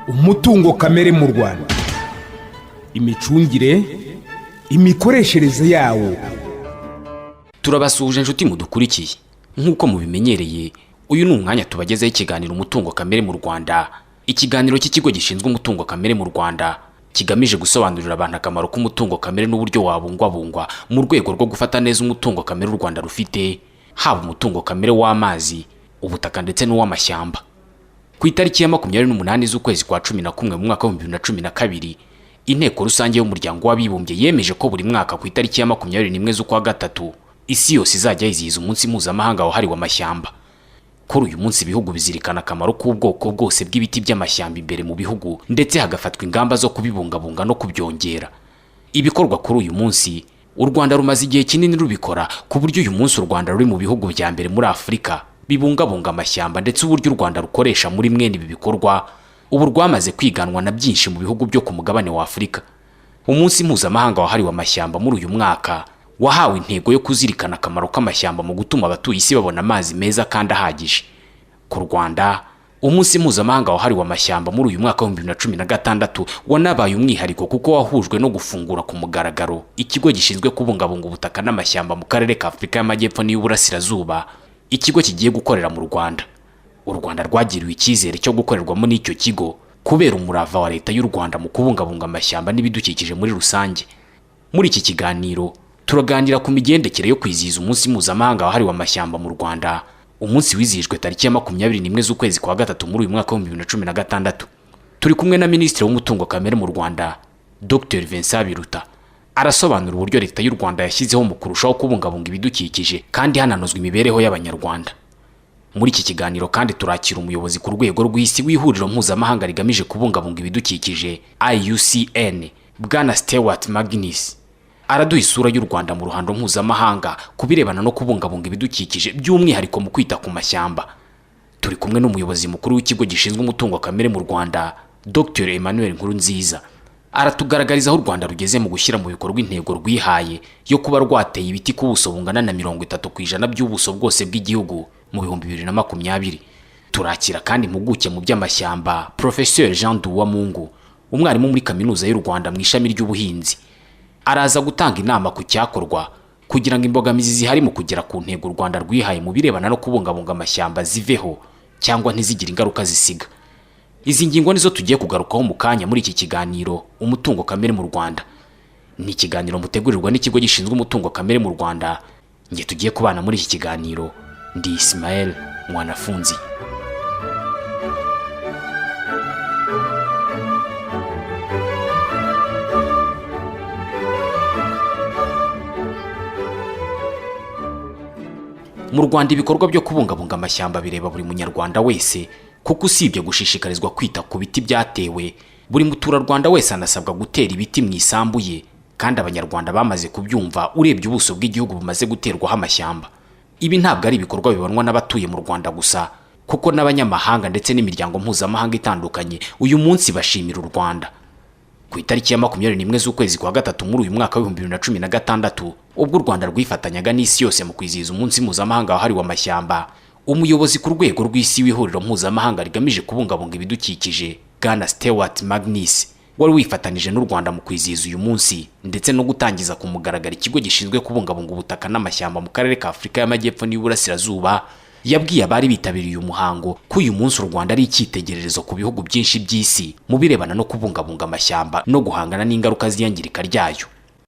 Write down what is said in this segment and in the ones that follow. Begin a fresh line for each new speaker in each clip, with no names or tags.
Umutungo kamere mu Rwanda, imicungire, imikoreshereze yawo.
Turabasuhuje inshuti mudukurikiye. Nk'uko mubimenyereye, uyu ni umwanya tubagezeho ikiganiro umutungo kamere mu Rwanda. Ikiganiro cy'ikigo gishinzwe umutungo kamere mu Rwanda kigamije gusobanurira abantu akamaro k'umutungo kamere n'uburyo wabungwabungwa mu rwego rwo gufata neza umutungo kamere u Rwanda rufite, haba umutungo kamere w'amazi, ubutaka ndetse n'uw'amashyamba. Ku itariki ya 28 z'ukwezi kwa 11 mu mwaka wa 2012, inteko rusange y'umuryango w'abibumbye yemeje ko buri mwaka ku itariki ya 21 z'ukwa gatatu isi yose izajya yizihiza umunsi mpuzamahanga wahariwe amashyamba. Kuri uyu munsi ibihugu bizirikana akamaro k'ubwoko bwose bw'ibiti by'amashyamba imbere mu bihugu, ndetse hagafatwa ingamba zo kubibungabunga no kubyongera. Ibikorwa kuri uyu munsi u Rwanda rumaze igihe kinini rubikora, ku buryo uyu munsi u Rwanda ruri mu bihugu bya mbere muri Afurika bibungabunga amashyamba, ndetse uburyo u Rwanda rukoresha muri mwene ibi bikorwa ubu rwamaze kwiganwa na byinshi mu bihugu byo ku mugabane wa Afurika. Umunsi mpuzamahanga wahariwe amashyamba muri uyu mwaka wahawe intego yo kuzirikana akamaro k'amashyamba mu gutuma abatuye isi babona amazi meza kandi ahagije. Ku Rwanda, umunsi mpuzamahanga wahariwe amashyamba muri uyu mwaka wa 2016 wanabaye umwihariko kuko wahujwe no gufungura ku mugaragaro ikigo gishinzwe kubungabunga ubutaka n'amashyamba mu karere ka Afurika y'Amajyepfo n'Iburasirazuba, ikigo kigiye gukorera mu Rwanda. U Rwanda rwagiriwe icyizere cyo gukorerwamo n'icyo kigo kubera umurava wa leta y'u Rwanda mu kubungabunga amashyamba n'ibidukikije muri rusange. Muri iki kiganiro turaganira ku migendekere yo kwizihiza umunsi mpuzamahanga wahariwe amashyamba mu Rwanda, umunsi wizihijwe tariki ya 21 z'ukwezi kwa gatatu muri uyu mwaka wa 2016. Turi kumwe na Minisitiri w'umutungo kamere mu Rwanda, Dr Vincent Biruta. Arasobanura uburyo leta y'u Rwanda yashyizeho mu kurushaho kubungabunga ibidukikije kandi hananozwa imibereho y'abanyarwanda. Muri iki kiganiro kandi turakira umuyobozi ku rwego rw'isi w'ihuriro mpuzamahanga rigamije kubungabunga ibidukikije IUCN, Bwana Stewart Magnus. Araduha isura y'u Rwanda mu ruhando mpuzamahanga kubirebana no kubungabunga ibidukikije, by'umwihariko mu kwita ku mashyamba. Turi kumwe n'umuyobozi mukuru w'ikigo gishinzwe umutungo kamere mu Rwanda, Dr Emmanuel Nkurunziza. Aratugaragariza aho u Rwanda rugeze mu gushyira mu bikorwa intego rwihaye yo kuba rwateye ibiti ku buso bungana na 30% by'ubuso bwose bw'igihugu mu 2020. Turakira kandi impuguke mu by'amashyamba, Professeur Jean Duwamungu, umwarimu muri kaminuza y'u Rwanda mu ishami ry'ubuhinzi. Araza gutanga inama ku cyakorwa kugira ngo imbogamizi zihari mu kugera ku ntego u Rwanda rwihaye mu birebana no kubungabunga amashyamba ziveho cyangwa ntizigire ingaruka zisiga. Izi ngingo nizo tugiye kugarukaho mu kanya muri iki kiganiro umutungo kamere mu Rwanda. Ni ikiganiro mutegurirwa n'ikigo gishinzwe umutungo kamere mu Rwanda. Nge tugiye kubana muri iki kiganiro ndi Ismael Mwanafunzi. Mu Rwanda ibikorwa byo kubungabunga amashyamba bireba buri munyarwanda wese, kuko usibye gushishikarizwa kwita ku biti byatewe, buri muturarwanda wese anasabwa gutera ibiti mu isambu ye, kandi abanyarwanda bamaze kubyumva urebye ubuso bw'igihugu bumaze guterwaho amashyamba. Ibi ntabwo ari ibikorwa bibonwa n'abatuye mu Rwanda gusa, kuko n'abanyamahanga ndetse n'imiryango mpuzamahanga itandukanye uyu munsi bashimira u Rwanda. Ku itariki ya 21 z'ukwezi kwa gatatu muri uyu mwaka wa 2016, ubwo u Rwanda rwifatanyaga n'isi yose mu kwizihiza umunsi mpuzamahanga wahariwe amashyamba, umuyobozi ku rwego rw'isi w'ihuriro mpuzamahanga rigamije kubungabunga ibidukikije, Bwana Stewart Magnus, wari wifatanije n'u Rwanda mu kwizihiza uyu munsi ndetse no gutangiza ku mugaragaro ikigo gishinzwe kubungabunga ubutaka n'amashyamba mu karere ka Afurika y'Amajyepfo n'Iburasirazuba, yabwiye abari bitabiriye uyu muhango ko uyu munsi u Rwanda ari icyitegererezo ku bihugu byinshi by'isi mu birebana no kubungabunga amashyamba no guhangana n'ingaruka z'iyangirika ryayo.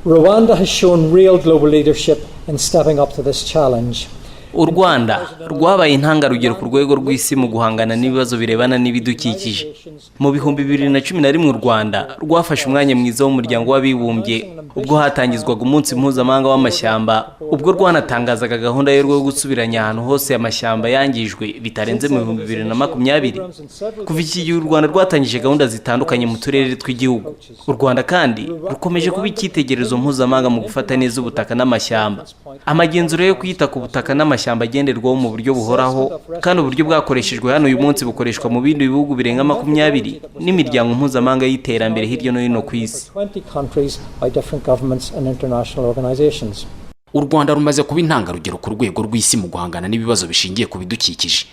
Rwanda has shown real global leadership in stepping up to this challenge.
U Rwanda rwabaye intangarugero ku rwego rw'isi mu guhangana n'ibibazo birebana n'ibidukikije. Mu 2011 u Rwanda rwafashe umwanya mwiza w'umuryango w'abibumbye ubwo hatangizwaga umunsi mpuzamahanga w'amashyamba, ubwo rwanatangazaga gahunda yo gusubiranya ahantu hose amashyamba yangijwe bitarenze mu 2020. Kuva iki gihe u Rwanda rwatangije gahunda zitandukanye mu turere tw'igihugu. U Rwanda kandi rukomeje kuba icyitegererezo mpuzamahanga mu gufata neza ubutaka n'amashyamba. Amagenzura yo kwita ku butaka n'amashyamba amashyamba agenderwaho mu buryo buhoraho kandi uburyo bwakoreshejwe hano uyu munsi bukoreshwa mu bindi bihugu birenga 20 n'imiryango mpuzamahanga y'iterambere hirya no hino ku isi.
U Rwanda rumaze kuba intangarugero ku rwego rw'isi mu guhangana n'ibibazo bishingiye ku bidukikije.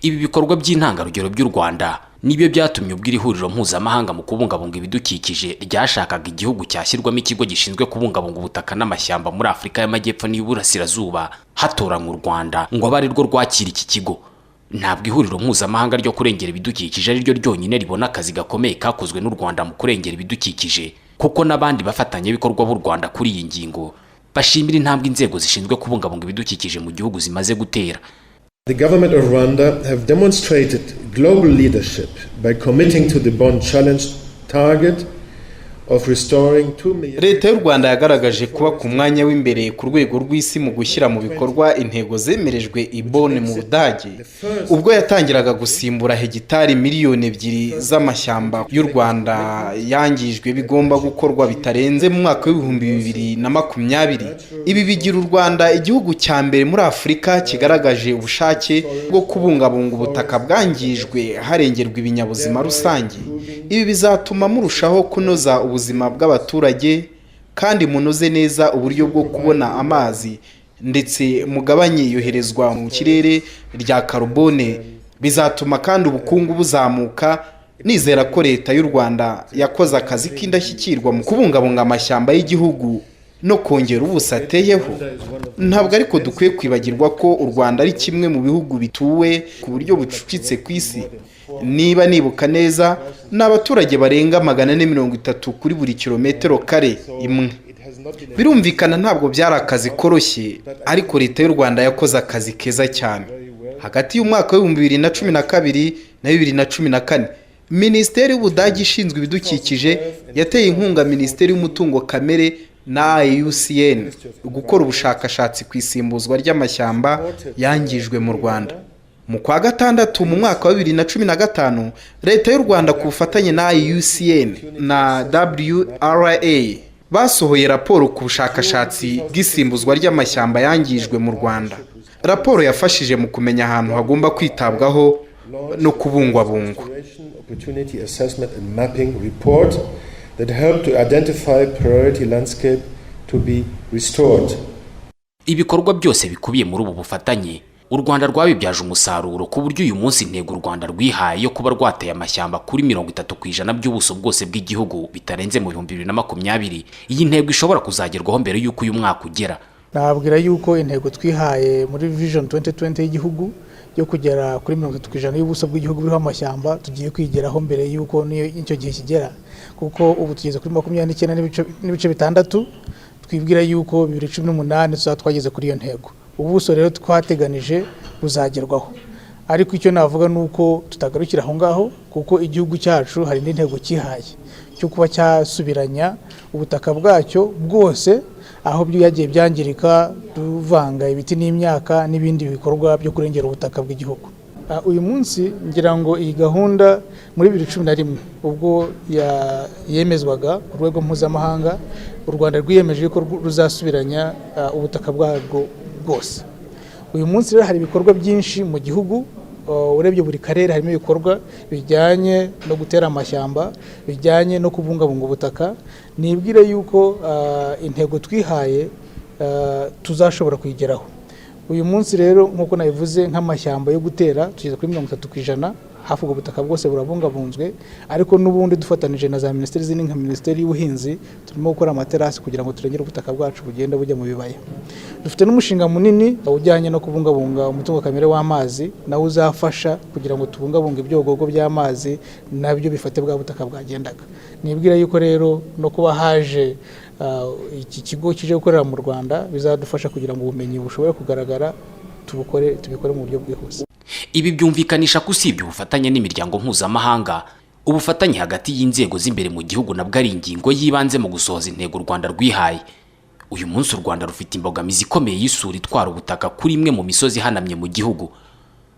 Ibi bikorwa by'intangarugero by'u Rwanda nibyo byatumye ubwo iri huriro mpuzamahanga mu kubungabunga ibidukikije ryashakaga igihugu cyashyirwamo ikigo gishinzwe kubungabunga ubutaka n'amashyamba muri Afurika y'Amajyepfo n'Iburasirazuba hatoranywa u Rwanda ngo abe ari rwo rwakira iki kigo. Ntabwo ihuriro mpuzamahanga ryo kurengera ibidukikije ari ryo ryonyine ribona akazi gakomeye kakozwe n'u Rwanda mu kurengera ibidukikije, kuko n'abandi bafatanyabikorwa b'u Rwanda kuri iyi ngingo bashimira intambwe inzego zishinzwe kubungabunga ibidukikije mu gihugu zimaze gutera.
The government of Rwanda have demonstrated global leadership by committing to the Bonn Challenge target of restoring 2 million.
Leta y'u Rwanda yagaragaje kuba ku mwanya w'imbere ku rwego rw'isi mu gushyira mu bikorwa intego zemerejwe i Bonn mu Budage, ubwo yatangiraga gusimbura hegitari miliyoni 2 z'amashyamba y'u Rwanda yangijwe bigomba gukorwa bitarenze mu mwaka w'2020. Ibi bigira u Rwanda igihugu cya mbere muri Afurika kigaragaje ubushake bwo kubungabunga ubutaka bwangijwe harengerwa ibinyabuzima rusange. Ibi bizatuma murushaho kunoza ubuzima bw'abaturage kandi munoze neza uburyo bwo kubona amazi ndetse mugabanye iyoherezwa mu kirere rya carbone. Bizatuma kandi ubukungu buzamuka. Nizera ko leta y'u Rwanda yakoze akazi k'indashyikirwa mu kubungabunga amashyamba y'igihugu no kongera ubusateyeho. Ntabwo ariko dukwiye kwibagirwa ko u Rwanda ari kimwe mu bihugu bituwe ku buryo bucucitse ku isi. Niba nibuka neza n'abaturage barenga 430 kuri buri kilometero kare imwe. Birumvikana ntabwo byari akazi koroshye, ariko leta y'u Rwanda yakoze akazi keza cyane. Hagati y'umwaka wa 2012 na 2014 Minisiteri y'Ubudage ishinzwe ibidukikije yateye inkunga Minisiteri y'Umutungo Kamere na IUCN gukora ubushakashatsi ku isimbuzwa ry'amashyamba yangijwe mu Rwanda. Mu kwa gatandatu mu mwaka wa 2015 leta y'u Rwanda ku bufatanye na IUCN na WRA basohoye raporo ku bushakashatsi bw'isimbuzwa ry'amashyamba yangijwe mu Rwanda. Raporo yafashije mu kumenya ahantu hagomba kwitabwaho no kubungwabungwa.
Opportunity assessment and mapping report that help to identify priority landscape to be restored.
Ibikorwa byose bikubiye muri ubu bufatanye u Rwanda rwabibyaje umusaruro ku buryo uyu munsi intego u Rwanda rwihaye yo kuba rwateye amashyamba kuri 30% by'ubuso bwose bw'igihugu bitarenze mu 2020. Iyi ntego ishobora kuzagerwaho mbere y'uko uyu mwaka ugera.
Nabwira yuko intego twihaye muri Vision 2020 y'igihugu yo kugera kuri 30% y'ubuso bw'igihugu buriho amashyamba tugiye kwigeraho mbere y'uko nicyo gihe kigera, kuko ubu tugeze kuri 29 n'ibice bitandatu. Twibwira yuko 2018 tuzatwageze kuri iyo ntego. Ubuso rero twateganije buzagerwaho, ariko icyo navuga nuko tutagarukira aho ngaho, kuko igihugu cyacu hari n'intego kihaye cyo kuba cyasubiranya ubutaka bwacyo bwose aho byagiye byangirika, tuvanga ibiti n'imyaka n'ibindi bikorwa byo kurengera ubutaka bw'igihugu. Uyu munsi ngira ngo iyi gahunda muri 2011 ubwo yemezwaga ku rwego mpuzamahanga, u Rwanda rwiyemeje ko ruzasubiranya ubutaka bwarwo bwose. Uyu munsi rero hari ibikorwa byinshi mu gihugu, urebye buri karere harimo ibikorwa bijyanye no gutera amashyamba, bijyanye no kubungabunga ubutaka. Nibwira yuko intego twihaye tuzashobora kuyigeraho. Uyu munsi rero nkuko nabivuze, nk'amashyamba yo gutera tugeze kuri 30%, hafi ubwo butaka bwose burabungabunzwe, ariko n'ubundi dufatanije na za minisiteri zindi nka Minisiteri y'Ubuhinzi turimo gukora amaterasi kugira ngo turengere ubutaka bwacu bugenda bujya mu bibaya. Dufite n'umushinga munini ujyanye no kubungabunga umutungo kamere w'amazi, nawo uzafasha kugira ngo tubungabunge ibyogogo by'amazi nabyo bifate bwa butaka bwagendaga. Nibwira yuko rero no kuba haje iki kigo kije gukorera mu Rwanda bizadufasha kugira ngo ubumenyi bushobore kugaragara, tubikore mu buryo bwihuse.
Ibi byumvikanisha ko usibye ubufatanye n'imiryango mpuzamahanga, ubufatanye hagati y'inzego z'imbere mu gihugu nabwo ari ingingo yibanze mu gusohoza intego u Rwanda rwihaye. Uyu munsi u Rwanda rufite imbogamizi ikomeye y'isuri itwara ubutaka kuri imwe mu misozi ihanamye mu gihugu.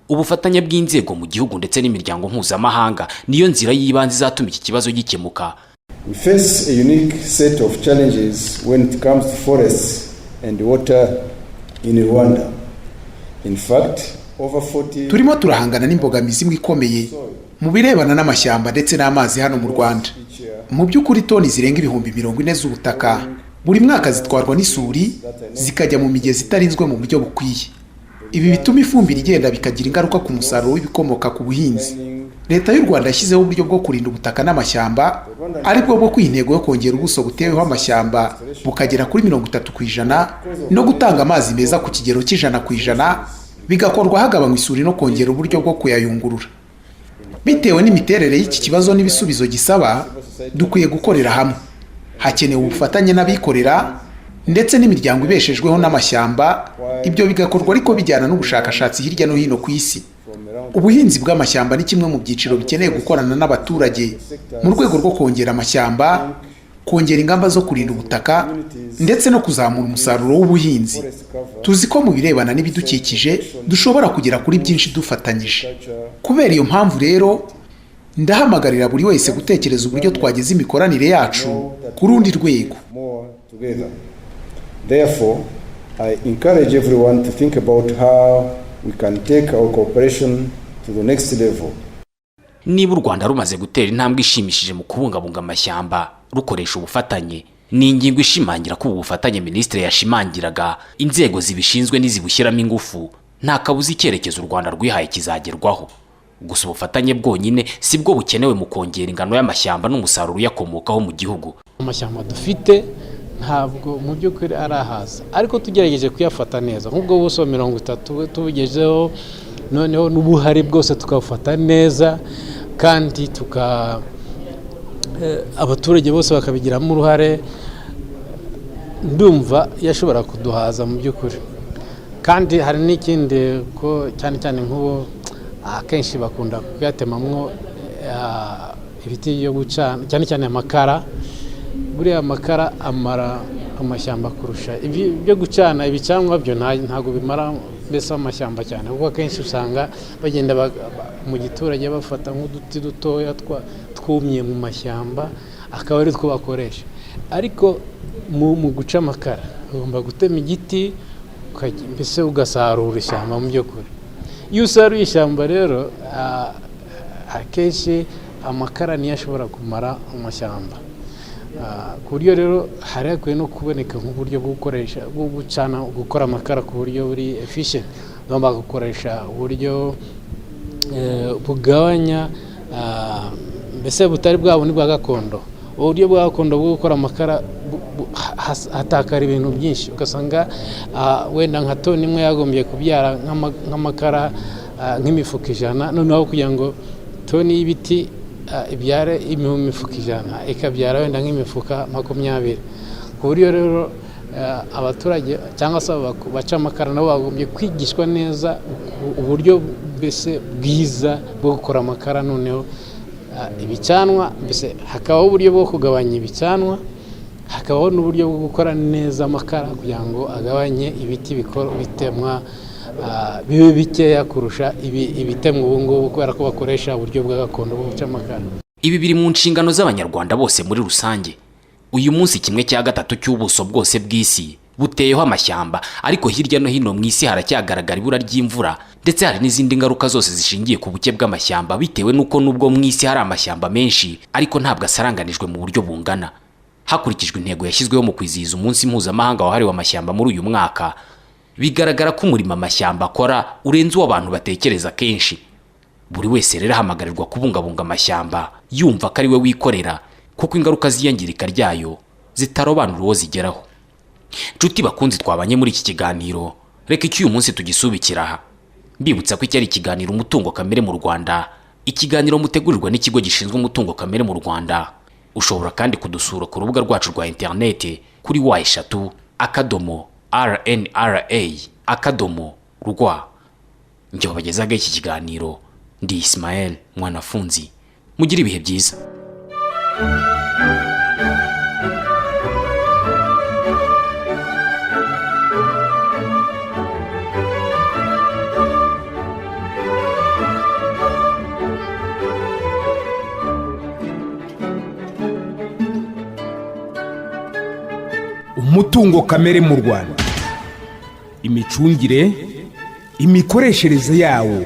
Ubufatanye bw'inzego mu gihugu ndetse n'imiryango mpuzamahanga niyo nzira yibanze izatuma iki kibazo gikemuka.
We face a unique set of challenges when it comes to forests and water in Rwanda. In fact, over 40
turimo turahangana n'imbogamizi imwe ikomeye mu birebana n'amashyamba ndetse n'amazi hano mu Rwanda. Mu by'ukuri toni zirenga ibihumbi 40 z'ubutaka buri mwaka zitwarwa n'isuri zikajya mu migezi itarinzwe mu buryo bukwiye. Ibi bituma ifumbire igenda bikagira ingaruka ku musaruro w'ibikomoka ku buhinzi. Leta y'u Rwanda yashyizeho uburyo bwo kurinda ubutaka n'amashyamba, aribwo bwo kwintego yo kongera ubuso buteweho amashyamba bukagera kuri 30% no gutanga amazi meza ku kigero cy'100%, bigakorwa hagabanywa isuri no kongera uburyo bwo kuyayungurura. Bitewe n'imiterere y'iki kibazo n'ibisubizo gisaba, dukwiye gukorera hamwe. Hakenewe ubufatanye n'abikorera ndetse n'imiryango ibeshejweho n'amashyamba, ibyo bigakorwa ariko bijyana n'ubushakashatsi hirya no hino ku isi. Ubuhinzi bw'amashyamba ni kimwe mu byiciro bikeneye gukorana n'abaturage mu rwego rwo kongera amashyamba, kongera ingamba zo kurinda ubutaka ndetse no kuzamura umusaruro w'ubuhinzi. Tuzi ko mu birebana n'ibidukikije dushobora kugera kuri byinshi dufatanyije. Kubera iyo mpamvu rero ndahamagarira buri wese gutekereza uburyo twageza imikoranire yacu ku rundi rwego.
Therefore, I encourage everyone to think about how we can take our cooperation to the next level.
Niba u Rwanda rumaze gutera intambwe ishimishije mu kubungabunga amashyamba rukoresha ubufatanye, ni ingingo ishimangira ko ubufatanye Minisitiri yashimangiraga inzego zibishinzwe n'izibushyiramo ingufu nta kabuza icyerekezo u Rwanda rwihaye kizagerwaho. Gusa ubufatanye bwonyine si bwo bukenewe mu kongera ingano y'amashyamba n'umusaruro uyakomokaho mu gihugu.
Amashyamba dufite ntabwo mu by'ukuri arahaza, ariko tugerageje kuyafata neza nk'ubwo buso 30 tubigejeho, noneho n'ubuhari bwose tukafata neza kandi abaturage bose bakabigiramo uruhare, ndumva yashobora kuduhaza mu by'ukuri. Kandi hari n'ikindi ko cyane cyane nk'ubu akenshi bakunda kuyatemamwo ibiti byo gucana, cyane cyane amakara. Buriya amakara amara amashyamba kurusha ibyo gucana ibicanwa byo ntago bimara mbese amashyamba cyane, kuko akenshi usanga bagenda mu giturage bafata nk'uduti dutoya twumye mu mashyamba akaba ari two bakoresha. Ariko mu guca amakara ugomba gutema igiti mbese ugasarura ishyamba mu by'ukuri. Iyo usaruye ishyamba rero akenshi amakara niyo ashobora kumara amashyamba. Ku buryo rero hari hakwiye no kuboneka nk'uburyo bwo gukoresha bwo gucana gukora amakara ku buryo buri efficient, ugomba gukoresha uburyo bugabanya mbese butari bwabo ni bwa gakondo. Uburyo bwa gakondo bwo gukora amakara hatakara ibintu byinshi, ugasanga wenda nka toni imwe yagombye kubyara nk'amakara nk'imifuka 100, noneho kugira ngo toni y'ibiti ibyare imifuka 100 ikabyara wenda nk'imifuka 20. Ku buryo rero abaturage cyangwa se baca amakara nabo bagombye kwigishwa neza uburyo mbese bwiza bwo gukora amakara, noneho ibicanwa mbese hakabaho uburyo bwo kugabanya ibicanwa, hakabaho n'uburyo bwo gukora neza amakara kugira ngo agabanye ibiti bitemwa bibe bikeya kurusha ibitemwa ubu ngubu, kubera ko bakoresha uburyo bwa gakondo bwo guca amakara.
Ibi biri mu nshingano z'abanyarwanda bose muri rusange. Uyu munsi 1/3 cy'ubuso bwose bw'isi buteyeho amashyamba, ariko hirya no hino mu isi haracyagaragara ibura ry'imvura ndetse hari n'izindi ngaruka zose zishingiye ku buke bw'amashyamba, bitewe n'uko nubwo mu isi hari amashyamba menshi ariko ntabwo asaranganijwe mu buryo bungana. Hakurikijwe intego yashyizweho mu kwizihiza umunsi mpuzamahanga wahariwe amashyamba muri uyu mwaka, bigaragara ko umurimo amashyamba akora urenze uw'abantu batekereza kenshi. Buri wese rero ahamagarirwa kubungabunga amashyamba yumva ko ari we wikorera, kuko ingaruka z'iyangirika ryayo zitarobanura uwo zigeraho. Nshuti bakunzi twabanye muri iki kiganiro, reka iki uyu munsi tugisubikira aha. Mbibutsa ko iki ari ikiganiro umutungo kamere mu Rwanda, ikiganiro mutegurirwa n'ikigo gishinzwe umutungo kamere mu Rwanda. Ushobora kandi kudusura ku rubuga rwacu rwa internet kuri wa3rnra.rwa. Njye wabagezaga iki kiganiro ndi Ismael Mwanafunzi. Mugire ibihe byiza.
Umutungo kamere mu Rwanda, imicungire,
imikoreshereze yawo